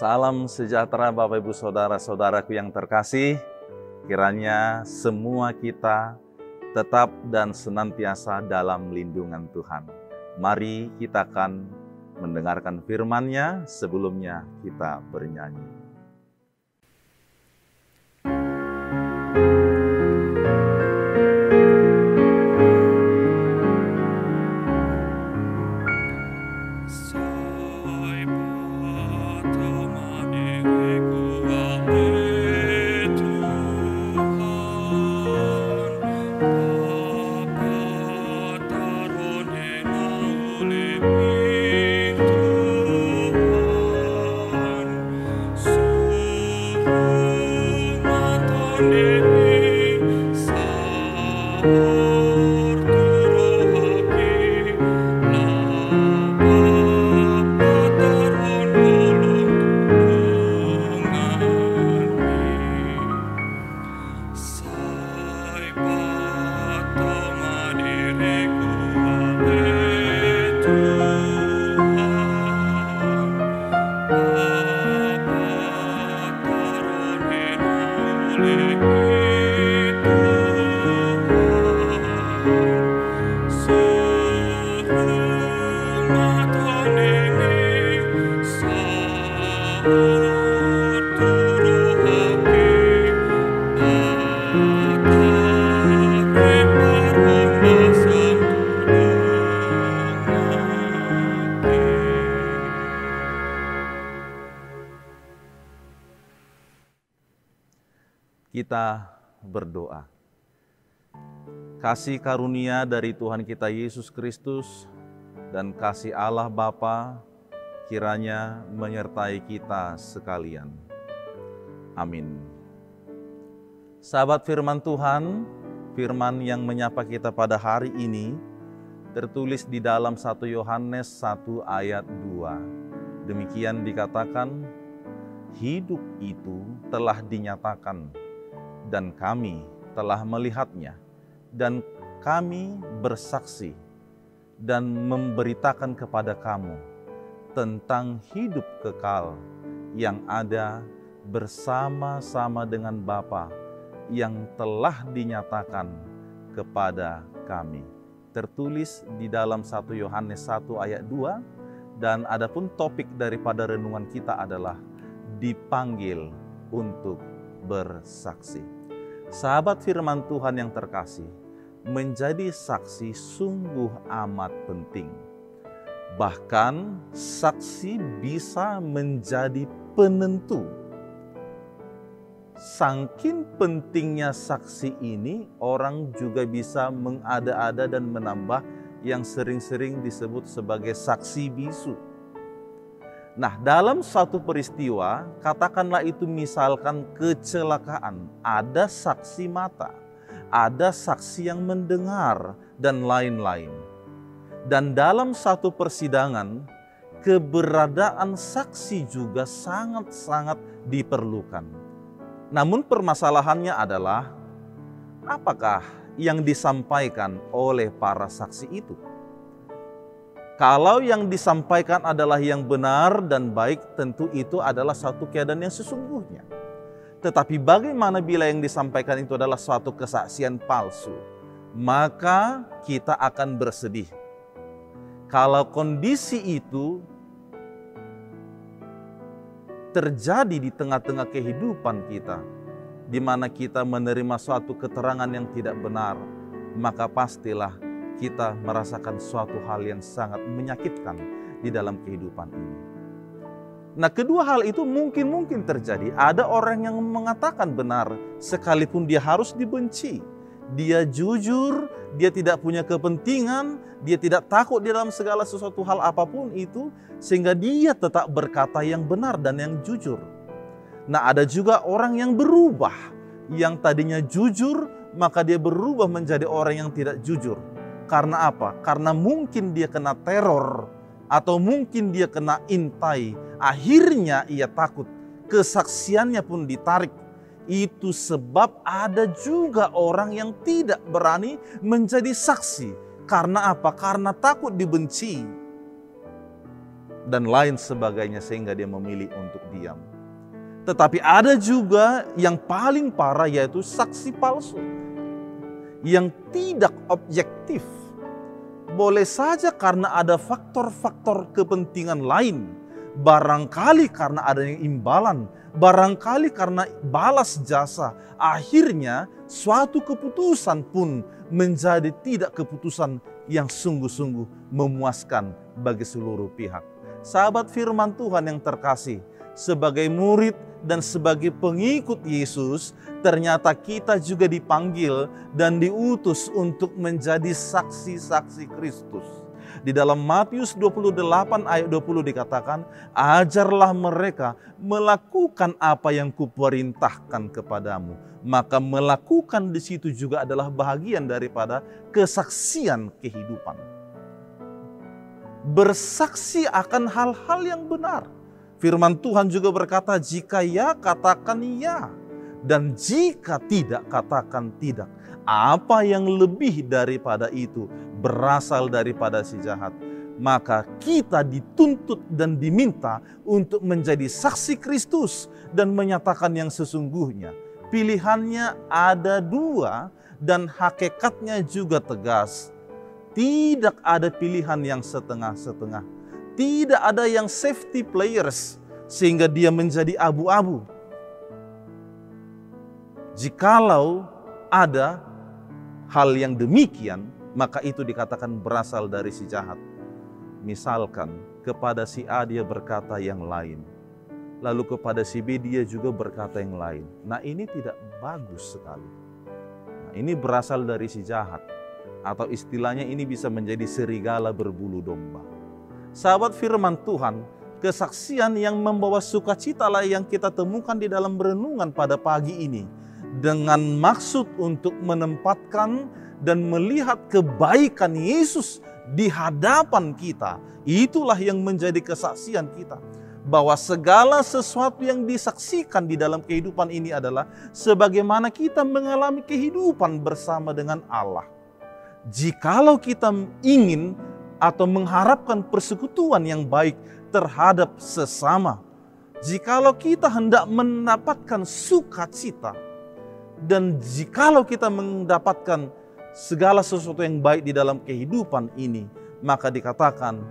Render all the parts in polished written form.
Salam sejahtera Bapak Ibu Saudara-saudaraku yang terkasih. Kiranya semua kita tetap dan senantiasa dalam lindungan Tuhan. Mari kita akan mendengarkan firman-Nya, sebelumnya kita bernyanyi. Kita berdoa. Kasih karunia dari Tuhan kita Yesus Kristus dan kasih Allah Bapa kiranya menyertai kita sekalian. Amin. Sahabat firman Tuhan, firman yang menyapa kita pada hari ini tertulis di dalam 1 Yohanes 1 ayat 2. Demikian dikatakan, hidup itu telah dinyatakan dan kami telah melihatnya, dan kami bersaksi dan memberitakan kepada kamu tentang hidup kekal yang ada bersama-sama dengan Bapa yang telah dinyatakan kepada kami. Tertulis di dalam 1 Yohanes 1 ayat 2, dan adapun topik daripada renungan kita adalah dipanggil untuk bersaksi. Sahabat firman Tuhan yang terkasih, menjadi saksi sungguh amat penting. Bahkan saksi bisa menjadi penentu. Saking pentingnya saksi ini, orang juga bisa mengada-ada dan menambah yang sering-sering disebut sebagai saksi bisu. Nah, dalam suatu peristiwa, katakanlah itu misalkan kecelakaan, ada saksi mata, ada saksi yang mendengar, dan lain-lain. Dan dalam satu persidangan, keberadaan saksi juga sangat-sangat diperlukan. Namun permasalahannya adalah, apakah yang disampaikan oleh para saksi itu? Kalau yang disampaikan adalah yang benar dan baik, tentu itu adalah suatu keadaan yang sesungguhnya. Tetapi bagaimana bila yang disampaikan itu adalah suatu kesaksian palsu? Maka kita akan bersedih. Kalau kondisi itu terjadi di tengah-tengah kehidupan kita, di mana kita menerima suatu keterangan yang tidak benar, maka pastilah kita merasakan suatu hal yang sangat menyakitkan di dalam kehidupan ini. Nah, kedua hal itu mungkin terjadi. Ada orang yang mengatakan benar sekalipun dia harus dibenci. Dia jujur, dia tidak punya kepentingan, dia tidak takut di dalam segala sesuatu hal apapun itu, sehingga dia tetap berkata yang benar dan yang jujur. Nah, ada juga orang yang berubah, yang tadinya jujur, maka dia berubah menjadi orang yang tidak jujur. Karena apa? Karena mungkin dia kena teror, atau mungkin dia kena intai. Akhirnya ia takut, kesaksiannya pun ditarik. Itu sebab ada juga orang yang tidak berani menjadi saksi. Karena apa? Karena takut dibenci. dan lain sebagainya sehingga dia memilih untuk diam. Tetapi ada juga yang paling parah, yaitu saksi palsu yang tidak objektif. Boleh saja karena ada faktor-faktor kepentingan lain, barangkali karena adanya imbalan, barangkali karena balas jasa, akhirnya suatu keputusan pun menjadi tidak keputusan yang sungguh-sungguh memuaskan bagi seluruh pihak. Sahabat firman Tuhan yang terkasih, sebagai murid dan sebagai pengikut Yesus, ternyata kita juga dipanggil dan diutus untuk menjadi saksi-saksi Kristus. Di dalam Matius 28 ayat 20 dikatakan, ajarlah mereka melakukan apa yang kuperintahkan kepadamu. Maka melakukan di situ juga adalah bahagian daripada kesaksian kehidupan. Bersaksi akan hal-hal yang benar. Firman Tuhan juga berkata, jika ya katakan ya, dan jika tidak katakan tidak. Apa yang lebih daripada itu berasal daripada si jahat. Maka kita dituntut dan diminta untuk menjadi saksi Kristus dan menyatakan yang sesungguhnya. Pilihannya ada dua dan hakikatnya juga tegas. Tidak ada pilihan yang setengah-setengah. Tidak ada yang safety players sehingga dia menjadi abu-abu. Jikalau ada hal yang demikian, maka itu dikatakan berasal dari si jahat. Misalkan kepada si A dia berkata yang lain, lalu kepada si B dia juga berkata yang lain. Nah, ini tidak bagus sekali. Nah, ini berasal dari si jahat, atau istilahnya ini bisa menjadi serigala berbulu domba. Sahabat firman Tuhan, kesaksian yang membawa sukacita lah yang kita temukan di dalam renungan pada pagi ini, dengan maksud untuk menempatkan dan melihat kebaikan Yesus di hadapan kita. Itulah yang menjadi kesaksian kita, bahwa segala sesuatu yang disaksikan di dalam kehidupan ini adalah sebagaimana kita mengalami kehidupan bersama dengan Allah. Jikalau kita ingin atau mengharapkan persekutuan yang baik terhadap sesama, jikalau kita hendak mendapatkan sukacita, dan jikalau kita mendapatkan segala sesuatu yang baik di dalam kehidupan ini, maka dikatakan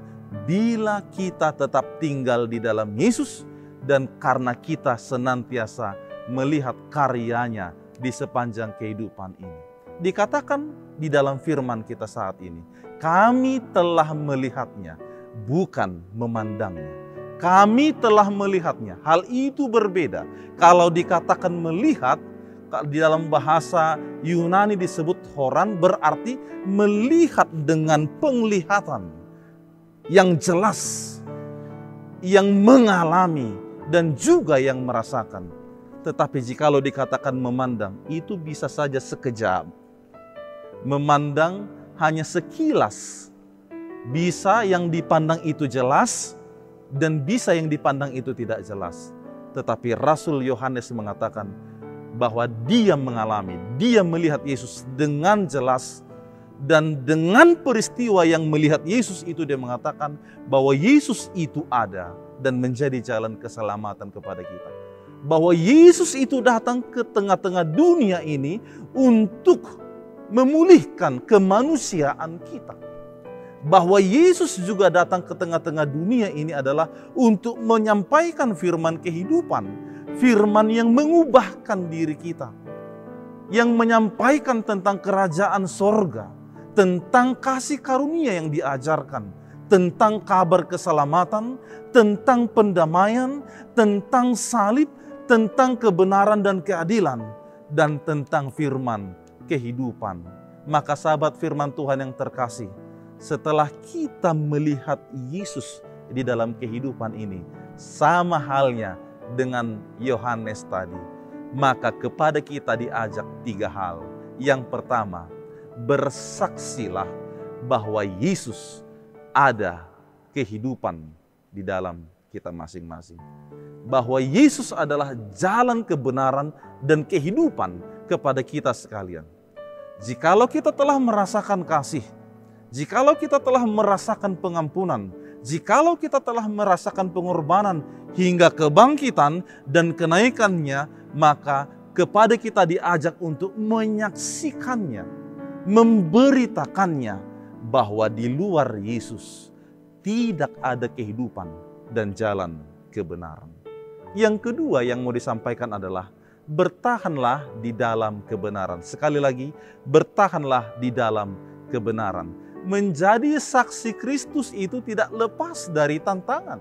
bila kita tetap tinggal di dalam Yesus dan karena kita senantiasa melihat karyanya di sepanjang kehidupan ini. Dikatakan di dalam firman kita saat ini, kami telah melihatnya, bukan memandangnya. Kami telah melihatnya. Hal itu berbeda. Kalau dikatakan melihat, di dalam bahasa Yunani disebut horan, berarti melihat dengan penglihatan yang jelas, yang mengalami dan juga yang merasakan. Tetapi jikalau dikatakan memandang, itu bisa saja sekejap. Memandang hanya sekilas. Bisa yang dipandang itu jelas dan bisa yang dipandang itu tidak jelas. Tetapi Rasul Yohanes mengatakan bahwa dia mengalami, dia melihat Yesus dengan jelas, dan dengan peristiwa yang melihat Yesus itu dia mengatakan bahwa Yesus itu ada dan menjadi jalan keselamatan kepada kita. Bahwa Yesus itu datang ke tengah-tengah dunia ini untuk memulihkan kemanusiaan kita. Bahwa Yesus juga datang ke tengah-tengah dunia ini adalah untuk menyampaikan firman kehidupan, firman yang mengubahkan diri kita, yang menyampaikan tentang kerajaan sorga, tentang kasih karunia yang diajarkan, tentang kabar keselamatan, tentang pendamaian, tentang salib, tentang kebenaran dan keadilan, dan tentang firman kehidupan. Maka sahabat firman Tuhan yang terkasih, setelah kita melihat Yesus di dalam kehidupan ini, sama halnya dengan Yohanes tadi, maka kepada kita diajak 3 hal. Yang pertama, bersaksilah bahwa Yesus ada kehidupan di dalam kita masing-masing. Bahwa Yesus adalah jalan kebenaran dan kehidupan kepada kita sekalian. Jikalau kita telah merasakan kasih, jikalau kita telah merasakan pengampunan, Jikalau kita telah merasakan pengorbanan hingga kebangkitan dan kenaikannya, maka kepada kita diajak untuk menyaksikannya, memberitakannya bahwa di luar Yesus tidak ada kehidupan dan jalan kebenaran. Yang kedua yang mau disampaikan adalah bertahanlah di dalam kebenaran. Sekali lagi, bertahanlah di dalam kebenaran. Menjadi saksi Kristus itu tidak lepas dari tantangan.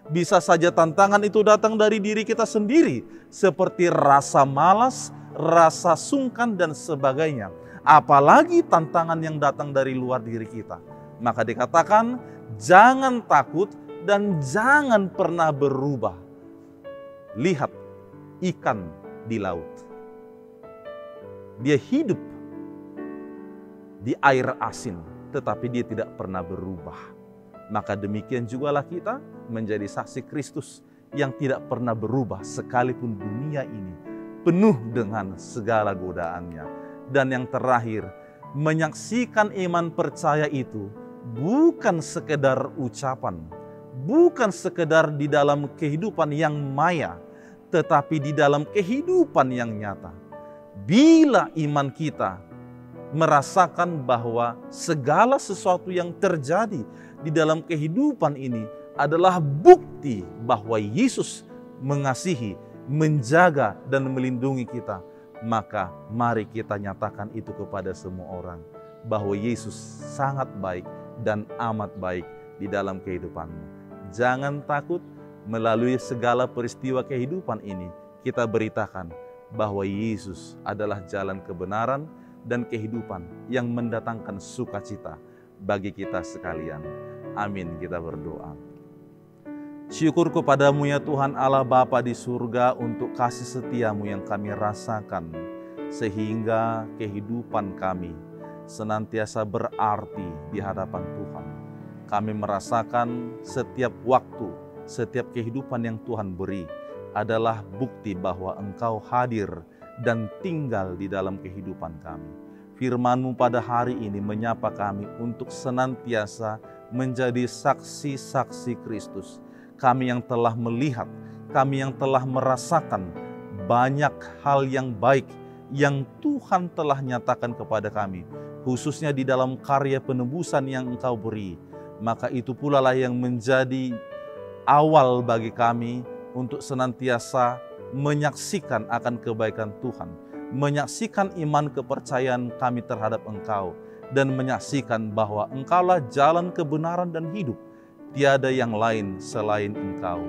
Bisa saja tantangan itu datang dari diri kita sendiri, seperti rasa malas, rasa sungkan, dan sebagainya. Apalagi tantangan yang datang dari luar diri kita. Maka dikatakan, jangan takut dan jangan pernah berubah. Lihat ikan di laut. Dia hidup di air asin, tetapi dia tidak pernah berubah. Maka demikian jugalah kita menjadi saksi Kristus yang tidak pernah berubah sekalipun dunia ini penuh dengan segala godaannya. Dan yang terakhir, menyaksikan iman percaya itu bukan sekedar ucapan, bukan sekedar di dalam kehidupan yang maya, tetapi di dalam kehidupan yang nyata. Bila iman kita merasakan bahwa segala sesuatu yang terjadi di dalam kehidupan ini adalah bukti bahwa Yesus mengasihi, menjaga, dan melindungi kita, maka mari kita nyatakan itu kepada semua orang, bahwa Yesus sangat baik dan amat baik di dalam kehidupanmu. Jangan takut. Melalui segala peristiwa kehidupan ini, kita beritakan bahwa Yesus adalah jalan kebenaran dan kehidupan yang mendatangkan sukacita bagi kita sekalian. Amin, kita berdoa. Syukur kepadamu ya Tuhan Allah Bapa di surga untuk kasih setiamu yang kami rasakan, sehingga kehidupan kami senantiasa berarti di hadapan Tuhan. Kami merasakan setiap waktu, setiap kehidupan yang Tuhan beri adalah bukti bahwa Engkau hadir dan tinggal di dalam kehidupan kami. Firman-Mu pada hari ini menyapa kami untuk senantiasa menjadi saksi-saksi Kristus. Kami yang telah melihat, kami yang telah merasakan banyak hal yang baik yang Tuhan telah nyatakan kepada kami, khususnya di dalam karya penebusan yang Engkau beri. Maka itu pula lah yang menjadi awal bagi kami untuk senantiasa menyaksikan akan kebaikan Tuhan, menyaksikan iman kepercayaan kami terhadap Engkau, dan menyaksikan bahwa Engkaulah jalan kebenaran dan hidup. Tiada yang lain selain Engkau.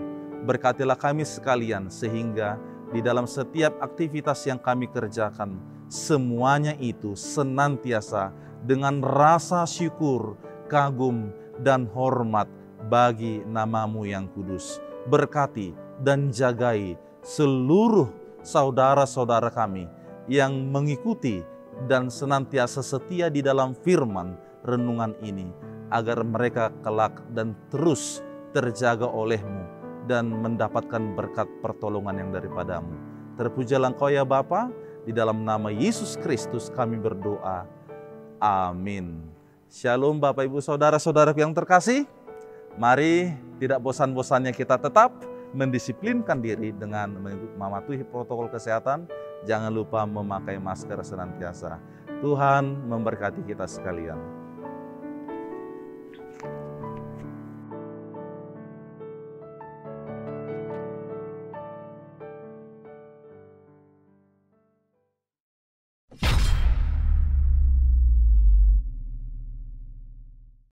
Berkatilah kami sekalian sehingga di dalam setiap aktivitas yang kami kerjakan, semuanya itu senantiasa dengan rasa syukur, kagum, dan hormat bagi nama-Mu yang kudus. Berkati dan jagai seluruh saudara-saudara kami yang mengikuti dan senantiasa setia di dalam firman renungan ini, agar mereka kelak dan terus terjaga oleh-Mu dan mendapatkan berkat pertolongan yang daripada-Mu. Terpujilah Engkau ya Bapa, di dalam nama Yesus Kristus kami berdoa. Amin. Shalom Bapak Ibu Saudara-saudara yang terkasih. Mari tidak bosan-bosannya kita tetap mendisiplinkan diri dengan mematuhi protokol kesehatan. Jangan lupa memakai masker senantiasa. Tuhan memberkati kita sekalian.